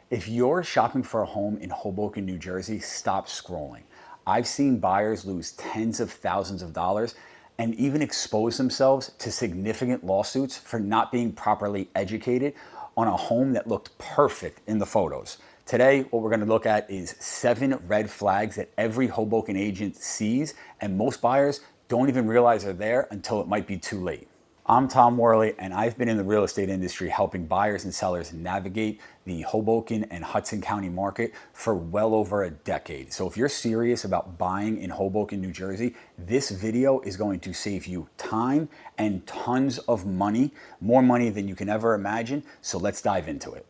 If you're shopping for a home in Hoboken, New Jersey, stop scrolling. I've seen buyers lose tens of thousands of dollars and even expose themselves to significant lawsuits for not being properly educated on a home that looked perfect in the photos. Today, what we're going to look at is 7 red flags that every Hoboken agent sees, and most buyers don't even realize are there until it might be too late. I'm Tom Worley, and I've been in the real estate industry helping buyers and sellers navigate the Hoboken and Hudson County market for well over a decade. So if you're serious about buying in Hoboken, New Jersey, this video is going to save you time and tons of money, more money than you can ever imagine. So let's dive into it.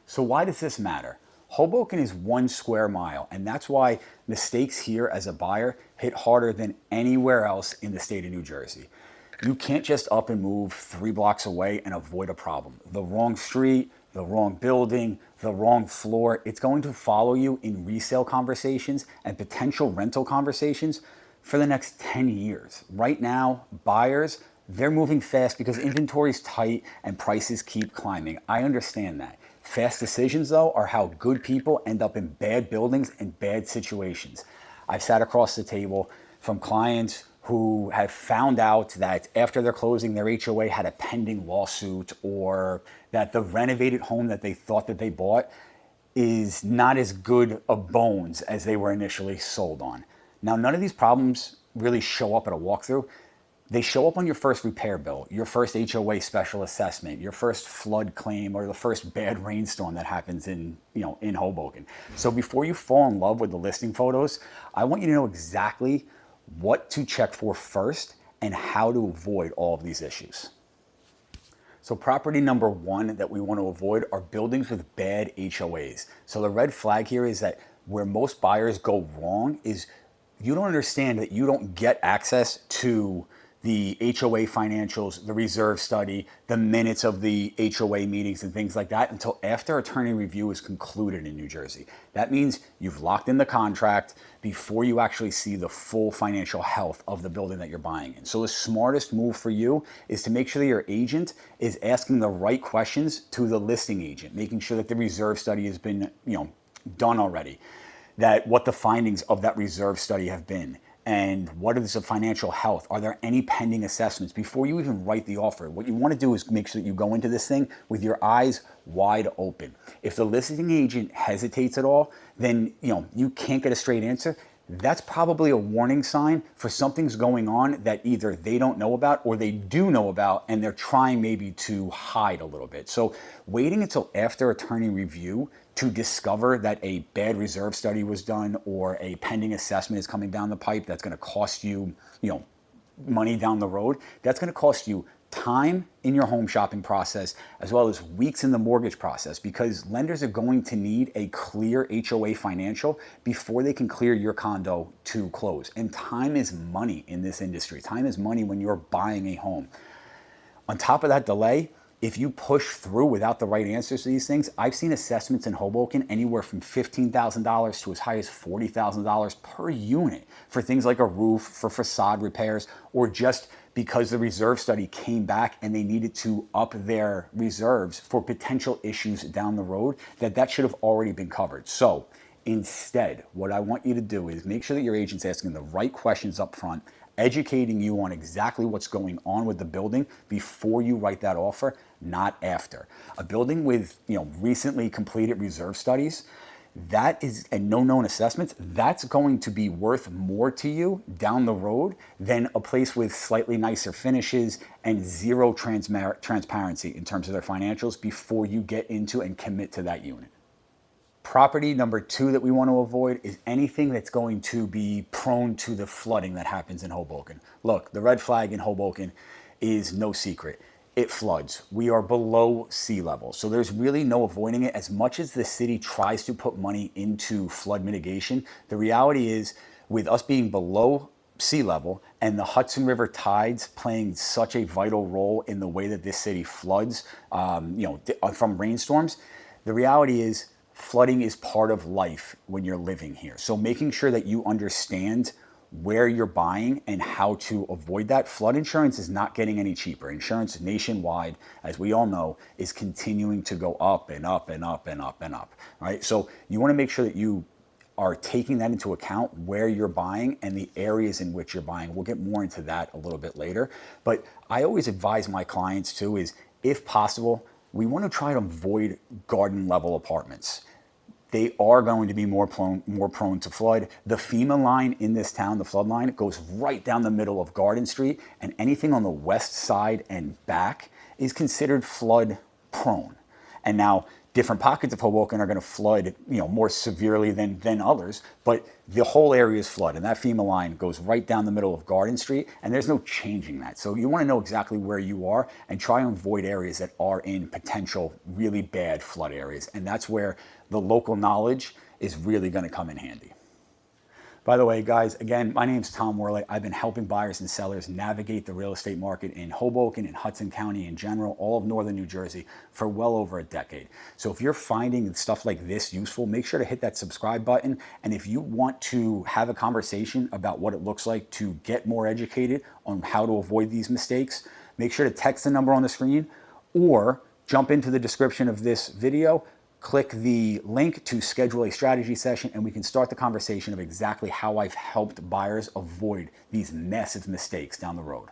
So why does this matter? Hoboken is 1 square mile, and that's why mistakes here as a buyer hit harder than anywhere else in the state of New Jersey. You can't just up and move 3 blocks away and avoid a problem. The wrong street, the wrong building, the wrong floor, it's going to follow you in resale conversations and potential rental conversations for the next 10 years. Right now, buyers, they're moving fast because inventory is tight and prices keep climbing. I understand that. Fast decisions, though, are how good people end up in bad buildings and bad situations. I've sat across the table from clients who have found out that after their closing, their HOA had a pending lawsuit, or that the renovated home that they thought that they bought is not as good of bones as they were initially sold on. Now, none of these problems really show up at a walkthrough. They show up on your first repair bill, your first HOA special assessment, your first flood claim, or the first bad rainstorm that happens in Hoboken. So before you fall in love with the listing photos, I want you to know exactly what to check for first and how to avoid all of these issues. So property number 1 that we want to avoid are buildings with bad HOAs. So the red flag here is that where most buyers go wrong is you don't understand that you don't get access to the HOA financials, the reserve study, the minutes of the HOA meetings and things like that until after attorney review is concluded in New Jersey. That means you've locked in the contract before you actually see the full financial health of the building that you're buying in. So the smartest move for you is to make sure that your agent is asking the right questions to the listing agent, making sure that the reserve study has been, done already, that what the findings of that reserve study have been, and what is the financial health? Are there any pending assessments before you even write the offer? What you want to do is make sure that you go into this thing with your eyes wide open. If the listing agent hesitates at all, then you can't get a straight answer. That's probably a warning sign for something's going on that either they don't know about or they do know about, and they're trying maybe to hide a little bit. So waiting until after attorney review to discover that a bad reserve study was done or a pending assessment is coming down the pipe that's going to cost you, money down the road, that's going to cost you time in your home shopping process as well as weeks in the mortgage process, because lenders are going to need a clear HOA financial before they can clear your condo to close. And time is money in this industry. Time is money when you're buying a home. On top of that delay, if you push through without the right answers to these things, I've seen assessments in Hoboken anywhere from $15,000 to as high as $40,000 per unit for things like a roof, for facade repairs, or just because the reserve study came back and they needed to up their reserves for potential issues down the road, that should have already been covered. So instead, what I want you to do is make sure that your agent's asking the right questions up front, educating you on exactly what's going on with the building before you write that offer, not after. A building with recently completed reserve studies, that is, and no known assessments, that's going to be worth more to you down the road than a place with slightly nicer finishes and zero transparency in terms of their financials before you get into and commit to that unit. Property number 2 that we want to avoid is anything that's going to be prone to the flooding that happens in Hoboken. Look, the red flag in Hoboken is no secret. It floods. We are below sea level. So there's really no avoiding it. As much as the city tries to put money into flood mitigation, the reality is with us being below sea level and the Hudson River tides playing such a vital role in the way that this city floods, from rainstorms, the reality is flooding is part of life when you're living here. So making sure that you understand where you're buying and how to avoid that. Flood insurance is not getting any cheaper. Insurance nationwide, as we all know, is continuing to go up and up and up and up and up, right? So you want to make sure that you are taking that into account where you're buying and the areas in which you're buying. We'll get more into that a little bit later. But I always advise my clients too is, if possible, we want to try to avoid garden level apartments. They are going to be more prone to flood. The FEMA line in this town, the flood line, goes right down the middle of Garden Street, and anything on the west side and back is considered flood prone. And now different pockets of Hoboken are going to flood, more severely than others, but the whole area is flood, and that FEMA line goes right down the middle of Garden Street, and there's no changing that. So you want to know exactly where you are and try and avoid areas that are in potential really bad flood areas, and that's where the local knowledge is really going to come in handy. By the way, guys, again, my name's Tom Worley. I've been helping buyers and sellers navigate the real estate market in Hoboken and Hudson County in general, all of northern New Jersey, for well over a decade. So if you're finding stuff like this useful, make sure to hit that subscribe button. And if you want to have a conversation about what it looks like to get more educated on how to avoid these mistakes, make sure to text the number on the screen or jump into the description of this video, click the link to schedule a strategy session, and we can start the conversation of exactly how I've helped buyers avoid these massive mistakes down the road.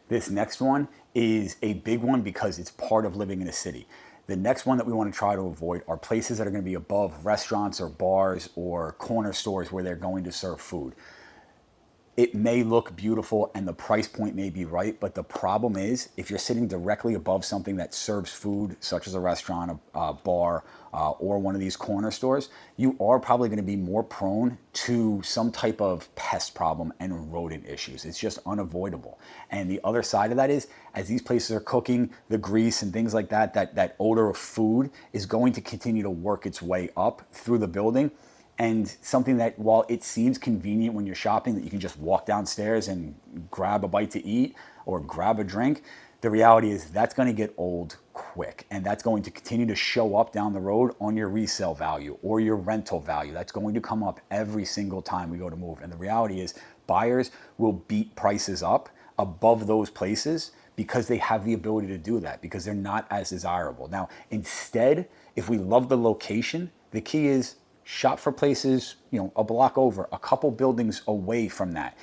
This next one is a big one because it's part of living in a city. The next one that we want to try to avoid are places that are going to be above restaurants or bars or corner stores where they're going to serve food. It may look beautiful and the price point may be right, but the problem is if you're sitting directly above something that serves food, such as a restaurant, a bar, or one of these corner stores, you are probably going to be more prone to some type of pest problem and rodent issues. It's just unavoidable. And the other side of that is, as these places are cooking, the grease and things like that, that odor of food is going to continue to work its way up through the building. And something that, while it seems convenient when you're shopping, that you can just walk downstairs and grab a bite to eat or grab a drink, the reality is that's going to get old quick. And that's going to continue to show up down the road on your resale value or your rental value. That's going to come up every single time we go to move. And the reality is buyers will beat prices up above those places because they have the ability to do that, because they're not as desirable. Now, instead, if we love the location, the key is shop for places, a block over, a couple buildings away from that.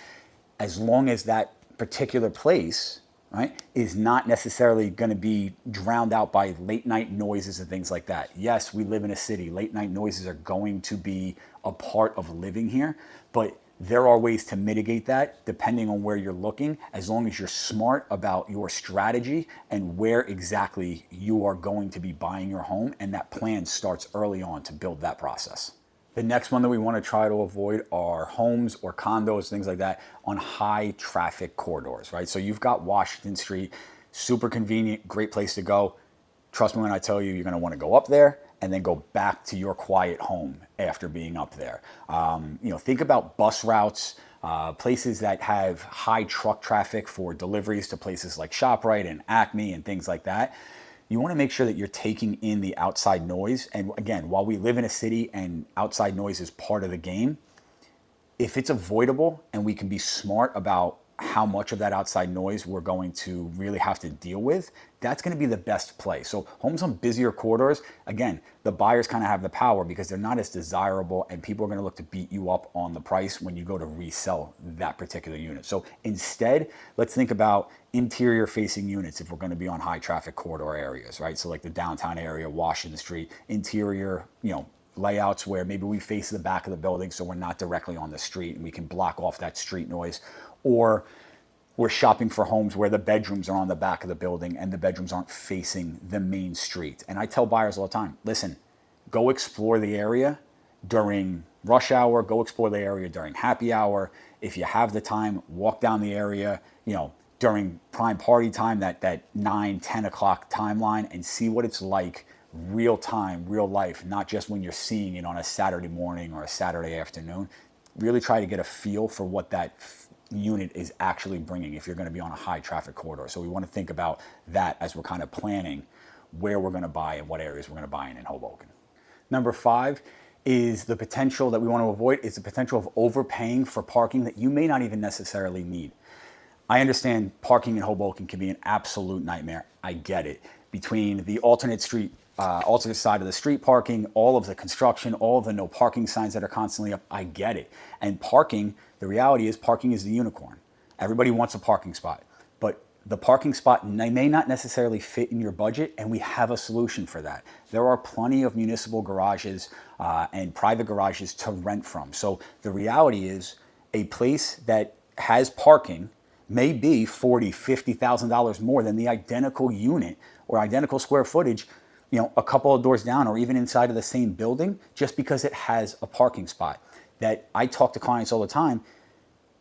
As long as that particular place, right, is not necessarily going to be drowned out by late night noises and things like that. Yes, we live in a city. Late night noises are going to be a part of living here, but there are ways to mitigate that depending on where you're looking, as long as you're smart about your strategy and where exactly you are going to be buying your home, and that plan starts early on to build that process. The next one that we want to try to avoid are homes or condos, things like that, on high traffic corridors, right? So you've got Washington Street, super convenient, great place to go. Trust me when I tell you, you're going to want to go up there and then go back to your quiet home after being up there. Think about bus routes, places that have high truck traffic for deliveries to places like ShopRite and Acme and things like that. You want to make sure that you're taking in the outside noise. And again, while we live in a city and outside noise is part of the game, if it's avoidable and we can be smart about how much of that outside noise we're going to really have to deal with, that's going to be the best play. So homes on busier corridors, again, the buyers kind of have the power because they're not as desirable, and people are going to look to beat you up on the price when you go to resell that particular unit. So instead, let's think about interior facing units if we're going to be on high traffic corridor areas, right? So like the downtown area, Washington Street, interior, layouts where maybe we face the back of the building so we're not directly on the street and we can block off that street noise. Or we're shopping for homes where the bedrooms are on the back of the building and the bedrooms aren't facing the main street. And I tell buyers all the time, listen, go explore the area during rush hour, go explore the area during happy hour. If you have the time, walk down the area, during prime party time, that 9, 10 o'clock timeline, and see what it's like real time, real life, not just when you're seeing it on a Saturday morning or a Saturday afternoon. Really try to get a feel for what that unit is actually bringing if you're going to be on a high traffic corridor. So we want to think about that as we're kind of planning where we're going to buy and what areas we're going to buy in Hoboken. Number 5 is the potential that we want to avoid is the potential of overpaying for parking that you may not even necessarily need. I understand parking in Hoboken can be an absolute nightmare. I get it. Between the alternate side of the street parking, all of the construction, all of the no parking signs that are constantly up, I get it. And parking, the reality is parking is the unicorn. Everybody wants a parking spot, but the parking spot may not necessarily fit in your budget, and we have a solution for that. There are plenty of municipal garages and private garages to rent from. So the reality is a place that has parking may be $40,000, $50,000 more than the identical unit or identical square footage, a couple of doors down or even inside of the same building, just because it has a parking spot. That I talk to clients all the time.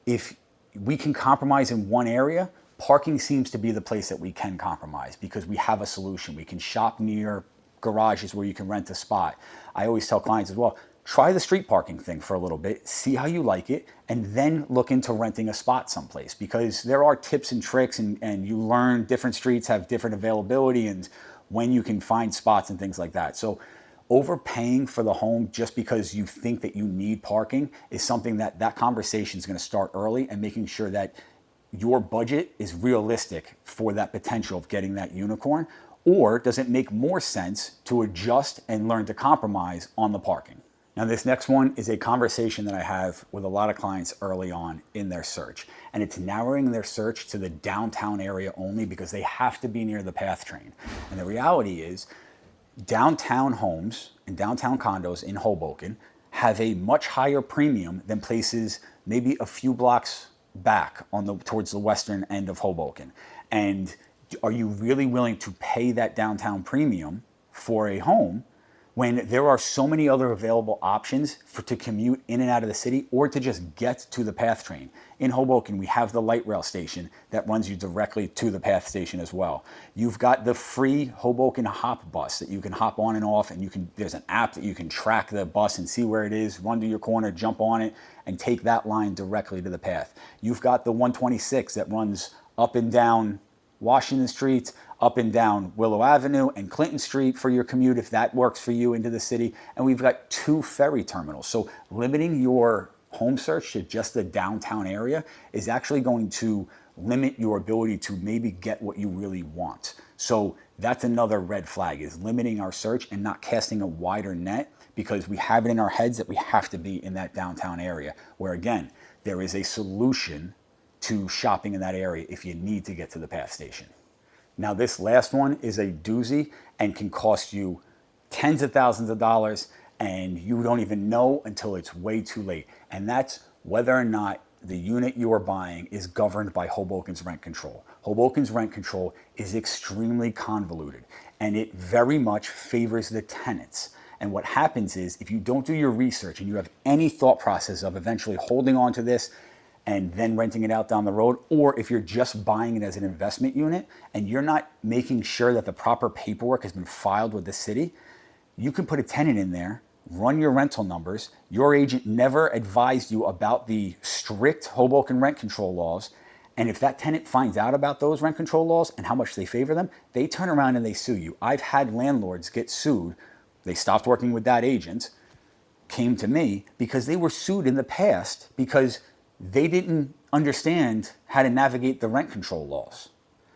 If we can compromise in one area, parking seems to be the place that we can compromise because we have a solution. We can shop near garages where you can rent a spot. I always tell clients as well, try the street parking thing for a little bit, see how you like it, and then look into renting a spot someplace, because there are tips and tricks, and you learn different streets have different availability and when you can find spots and things like that. So overpaying for the home just because you think that you need parking is something that conversation is going to start early, and making sure that your budget is realistic for that potential of getting that unicorn. Or does it make more sense to adjust and learn to compromise on the parking? Now, this next one is a conversation that I have with a lot of clients early on in their search, and it's narrowing their search to the downtown area only because they have to be near the PATH train. And the reality is downtown homes and downtown condos in Hoboken have a much higher premium than places maybe a few blocks back towards the western end of Hoboken. And are you really willing to pay that downtown premium for a home when there are so many other available options to commute in and out of the city or to just get to the PATH train? In Hoboken, we have the light rail station that runs you directly to the PATH station as well. You've got the free Hoboken Hop bus that you can hop on and off, and there's an app that you can track the bus and see where it is, run to your corner, jump on it, and take that line directly to the PATH. You've got the 126 that runs up and down Washington Street, up and down Willow Avenue and Clinton Street for your commute, if that works for you, into the city. And we've got 2 ferry terminals. So limiting your home search to just the downtown area is actually going to limit your ability to maybe get what you really want. So that's another red flag, is limiting our search and not casting a wider net, because we have it in our heads that we have to be in that downtown area, where again, there is a solution to shopping in that area if you need to get to the PATH station. Now, this last one is a doozy and can cost you tens of thousands of dollars, and you don't even know until it's way too late. And that's whether or not the unit you are buying is governed by Hoboken's rent control. Hoboken's rent control is extremely convoluted, and it very much favors the tenants. And what happens is, if you don't do your research and you have any thought process of eventually holding on to this and then renting it out down the road, or if you're just buying it as an investment unit and you're not making sure that the proper paperwork has been filed with the city, you can put a tenant in there, run your rental numbers. Your agent never advised you about the strict Hoboken rent control laws. And if that tenant finds out about those rent control laws and how much they favor them, they turn around and they sue you. I've had landlords get sued. They stopped working with that agent, came to me because they were sued in the past because they didn't understand how to navigate the rent control laws.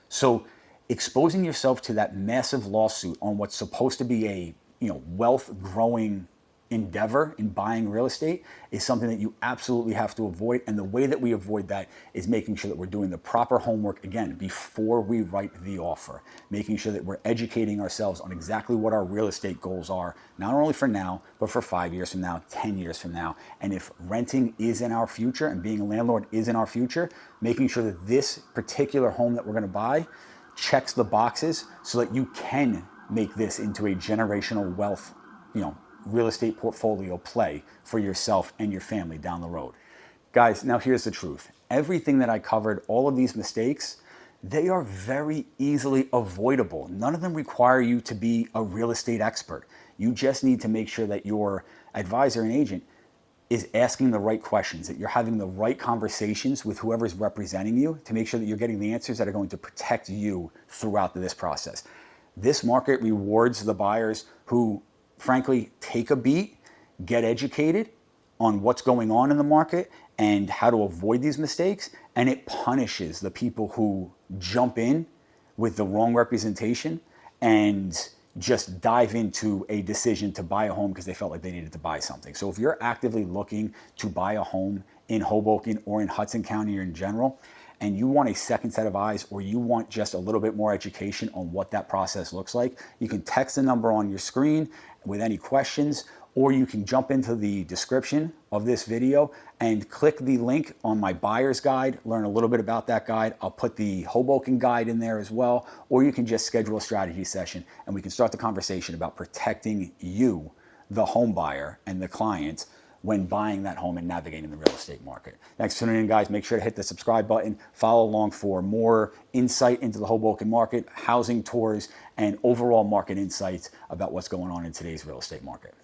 So exposing yourself to that massive lawsuit on what's supposed to be a wealth growing endeavor in buying real estate is something that you absolutely have to avoid. And the way that we avoid that is making sure that we're doing the proper homework, again, before we write the offer, making sure that we're educating ourselves on exactly what our real estate goals are, not only for now, but for 5 years from now, 10 years from now. And if renting is in our future and being a landlord is in our future, making sure that this particular home that we're going to buy checks the boxes so that you can make this into a generational wealth, real estate portfolio play for yourself and your family down the road. Guys, now here's the truth. Everything that I covered, all of these mistakes, they are very easily avoidable. None of them require you to be a real estate expert. You just need to make sure that your advisor and agent is asking the right questions, that you're having the right conversations with whoever's representing you to make sure that you're getting the answers that are going to protect you throughout this process. This market rewards the buyers who, frankly, take a beat, get educated on what's going on in the market and how to avoid these mistakes, and it punishes the people who jump in with the wrong representation and just dive into a decision to buy a home because they felt like they needed to buy something. So if you're actively looking to buy a home in Hoboken or in Hudson County or in general, and you want a second set of eyes, or you want just a little bit more education on what that process looks like, you can text the number on your screen with any questions, or you can jump into the description of this video and click the link on my buyer's guide, learn a little bit about that guide. I'll put the Hoboken guide in there as well, or you can just schedule a strategy session and we can start the conversation about protecting you, the home buyer, and the client when buying that home and navigating the real estate market. Thanks for tuning in, guys. Make sure to hit the subscribe button. Follow along for more insight into the Hoboken market, housing tours, and overall market insights about what's going on in today's real estate market.